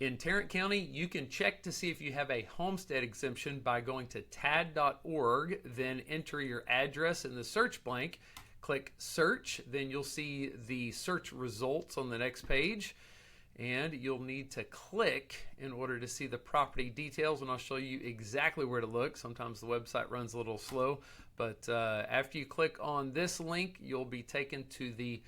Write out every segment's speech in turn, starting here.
In Tarrant County, you can check to see if you have a homestead exemption by going to tad.org, then enter your address in the search blank, click search, then you'll see the search results on the next page, and you'll need to click in order to see the property details, and I'll show you exactly where to look. Sometimes the website runs a little slow, but after you click on this link, you'll be taken to the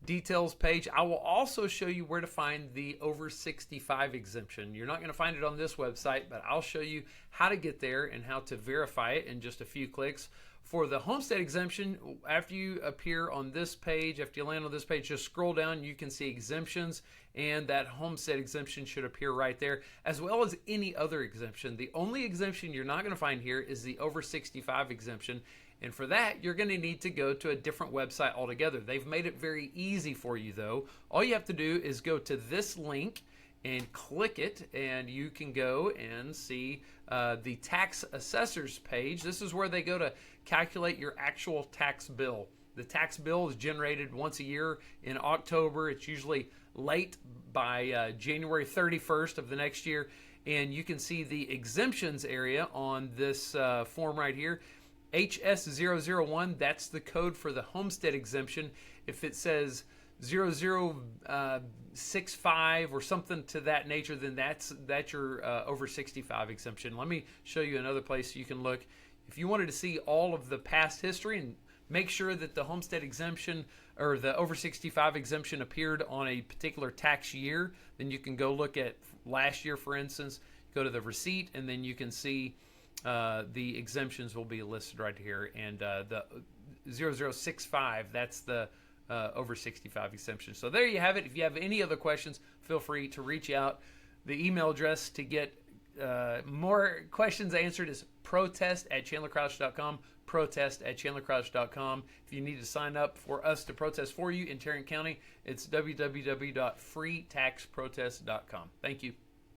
details page. I will also show you where to find the over 65 exemption. You're not going to find it on this website, but I'll show you how to get there and how to verify it in just a few clicks. For the homestead exemption, after you appear on this page, after you land on this page, just scroll down, you can see exemptions, and that homestead exemption should appear right there, as well as any other exemption. The only exemption you're not going to find here is the over 65 exemption. And for that, you're going to need to go to a different website altogether. They've made it very easy for you, though. All you have to do is go to this link and click it, and you can go and see the tax assessors page. This is where they go to calculate your actual tax bill. The tax bill is generated once a year in October. It's usually late by January 31st of the next year. And you can see the exemptions area on this form right here. HS001, that's the code for the homestead exemption. If it says 0065 or something to that nature, then that's your over 65 exemption. Let me show you another place you can look. If you wanted to see all of the past history and make sure that the homestead exemption or the over 65 exemption appeared on a particular tax year, then you can go look at last year, for instance. Go to the receipt, and then you can see the exemptions will be listed right here, and the 0065, that's the over 65 exemption. So there you have it. If you have any other questions, feel free to reach out. The email address to get more questions answered is protest@chandlercrouch.com, protest@chandlercrouch.com. If you need to sign up for us to protest for you in Tarrant County, it's www.freetaxprotest.com. Thank you.